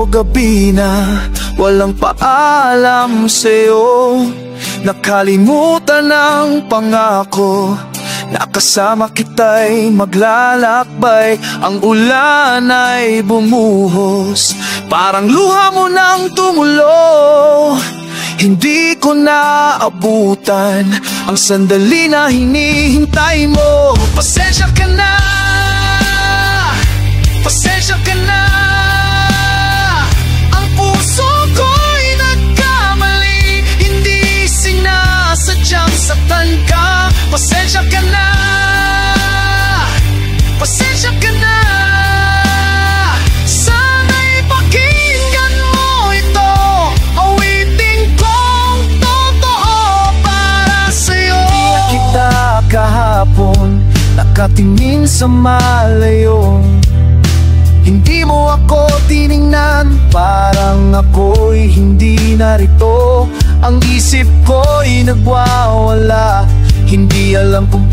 gabi na walang paalam sa'yo. Nakalimutan ang pangako na kasama kita'y maglalakbay. Ang ulan ay bumuhos, parang luha mo nang tumulo. Hindi ko naabutan ang sandali na hinihintay mo. Pasensya ka na, pasensya ka na. Ang puso ko'y nagkamali, hindi sinasadyang saktan ka. Pasensya ka na, pasensya ka na. Sana'y pakinggan mo ito, awitin kong totoo para sa'yo. Di kita kahapon nakatingin sa malayo, hindi mo ako tiningnan, parang ako'y hindi narito. Ang isip ko'y nagwawala, hindi alam kung